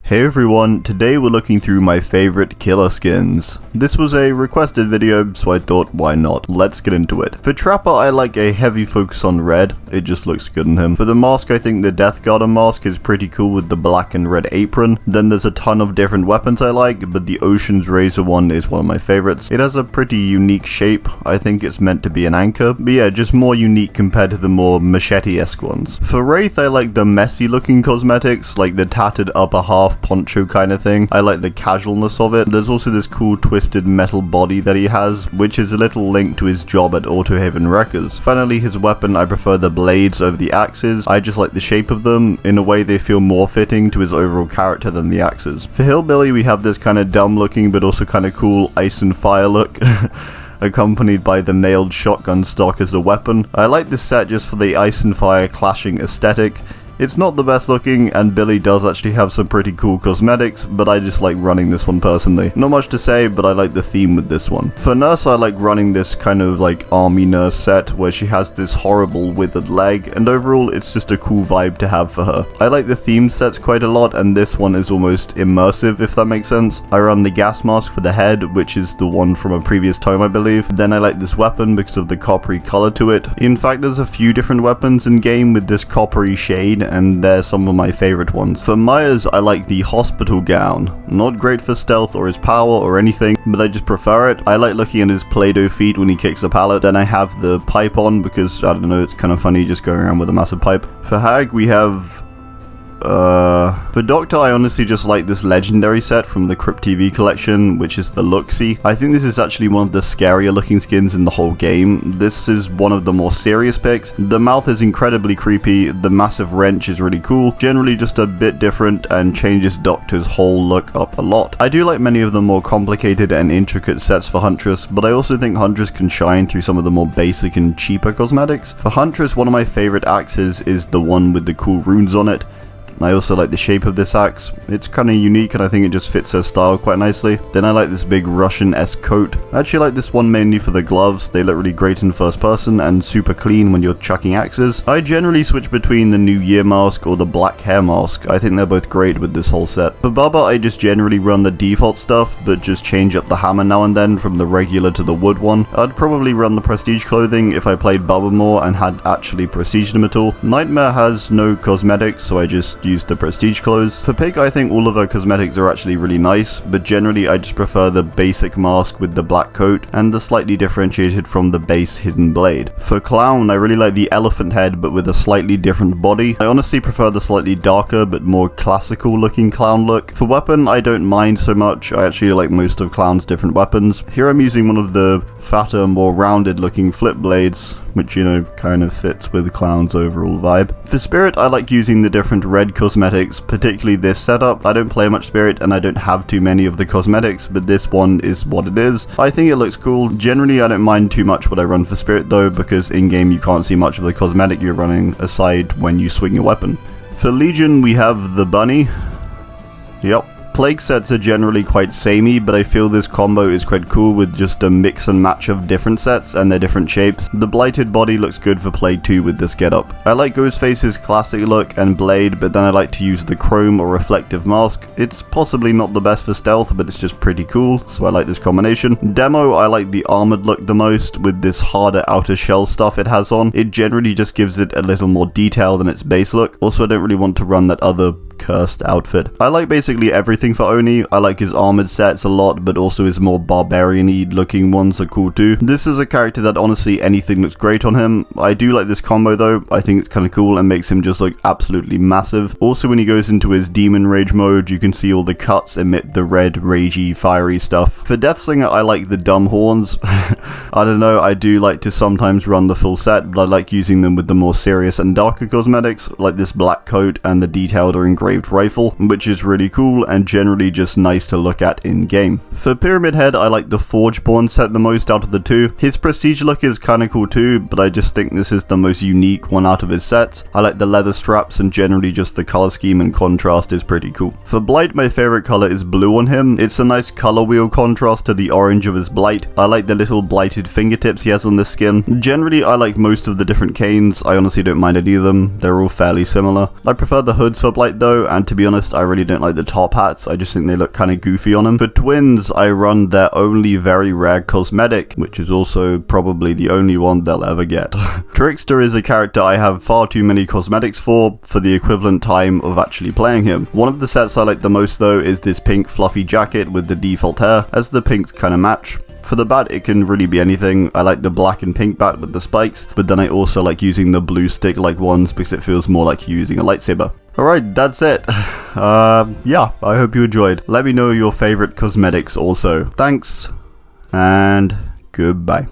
Hey everyone, today we're looking through my favorite killer skins. This was a requested video, so I thought why not, let's get into it. For Trapper I like a heavy focus on red, it just looks good on him. For the mask I think the Death Garden mask is pretty cool with the black and red apron. Then there's a ton of different weapons I like, but the Ocean's Razor one is one of my favorites. It has a pretty unique shape, I think it's meant to be an anchor, but yeah, just more unique compared to the more machete-esque ones. For Wraith I like the messy looking cosmetics, like the tattered upper half poncho kind of thing. I like the casualness of it. There's also this cool twisted metal body that he has, which is a little link to his job at Autohaven Wreckers. Finally, his weapon, I prefer the blades over the axes. I just like the shape of them. In a way, they feel more fitting to his overall character than the axes. For Hillbilly, we have this kind of dumb looking but also kind of cool ice and fire look. Accompanied by the nailed shotgun stock as a weapon. I like this set just for the ice and fire clashing aesthetic. It's not the best looking, and Billy does actually have some pretty cool cosmetics, but I just like running this one personally. Not much to say, but I like the theme with this one. For Nurse, I like running this kind of like army nurse set, where she has this horrible withered leg, and overall it's just a cool vibe to have for her. I like the theme sets quite a lot, and this one is almost immersive, if that makes sense. I run the gas mask for the head, which is the one from a previous tome I believe. Then I like this weapon because of the coppery color to it. In fact, there's a few different weapons in game with this coppery shade, and they're some of my favorite ones. For Myers, I like the hospital gown. Not great for stealth or his power or anything, but I just prefer it. I like looking at his Play-Doh feet when he kicks a pallet. Then I have the pipe on because, I don't know, it's kind of funny just going around with a massive pipe. For Hag, we have for Doctor, I honestly just like this legendary set from the Crypt TV collection, which is the Luxie. I think this is actually one of the scarier looking skins in the whole game. This is one of the more serious picks. The mouth is incredibly creepy, the massive wrench is really cool, generally just a bit different and changes Doctor's whole look up a lot. I do like many of the more complicated and intricate sets for Huntress, but I also think Huntress can shine through some of the more basic and cheaper cosmetics. For Huntress, one of my favorite axes is the one with the cool runes on it. I also like the shape of this axe. It's kind of unique and I think it just fits her style quite nicely. Then I like this big Russian-esque coat. I actually like this one mainly for the gloves. They look really great in first person and super clean when you're chucking axes. I generally switch between the New Year mask or the black hair mask. I think they're both great with this whole set. For Bubba, I just generally run the default stuff, but just change up the hammer now and then from the regular to the wood one. I'd probably run the prestige clothing if I played Bubba more and had actually prestiged him at all. Nightmare has no cosmetics, so I just use the prestige clothes. For Pig, I think all of her cosmetics are actually really nice, but generally I just prefer the basic mask with the black coat and the slightly differentiated from the base hidden blade. For Clown, I really like the elephant head but with a slightly different body. I honestly prefer the slightly darker but more classical looking Clown look. For Weapon, I don't mind so much. I actually like most of Clown's different weapons. Here I'm using one of the fatter, more rounded looking flip blades, which, you know, kind of fits with Clown's overall vibe. For Spirit, I like using the different red cosmetics, particularly this setup. I don't play much Spirit and I don't have too many of the cosmetics, but this one is what it is. I think it looks cool. Generally, I don't mind too much what I run for Spirit though, because in-game you can't see much of the cosmetic you're running aside when you swing your weapon. For Legion, we have the bunny. Yep. Plague sets are generally quite samey, but I feel this combo is quite cool with just a mix and match of different sets and their different shapes. The blighted body looks good for play 2 with this getup. I like Ghostface's classic look and blade, but then I like to use the chrome or reflective mask. It's possibly not the best for stealth, but it's just pretty cool, so I like this combination. Demo, I like the armored look the most with this harder outer shell stuff it has on. It generally just gives it a little more detail than its base look. Also, I don't really want to run that other cursed outfit. I like basically everything for Oni. I like his armored sets a lot, but also his more barbarian-y looking ones are cool too. This is a character that honestly anything looks great on him. I do like this combo though. I think it's kind of cool and makes him just look absolutely massive. Also, when he goes into his demon rage mode, you can see all the cuts emit the red, ragey, fiery stuff. For Deathslinger, I like the dumb horns. I don't know, I do like to sometimes run the full set, but I like using them with the more serious and darker cosmetics, like this black coat and the detailed or engraved rifle, which is really cool and generally just nice to look at in game. For Pyramid Head, I like the Forgeborn set the most out of the two. His prestige look is kinda cool too, but I just think this is the most unique one out of his sets. I like the leather straps and generally just the color scheme and contrast is pretty cool. For Blight, my favorite color is blue on him. It's a nice color wheel contrast to the orange of his Blight. I like the little blighted fingertips he has on this skin. Generally, I like most of the different canes. I honestly don't mind any of them. They're all fairly similar. I prefer the hoods for Blight though. though, and to be honest, I really don't like the top hats. I just think they look kind of goofy on them. For twins, I run their only very rare cosmetic, which is also probably the only one they'll ever get. Trickster is a character I have far too many cosmetics for the equivalent time of actually playing him. One of the sets I like the most though is this pink fluffy jacket with the default hair, as the pinks kind of match. For the bat, it can really be anything. I like the black and pink bat with the spikes, but then I also like using the blue stick-like ones because it feels more like using a lightsaber. Alright, that's it. Yeah, I hope you enjoyed. Let me know your favorite cosmetics also. Thanks, and goodbye.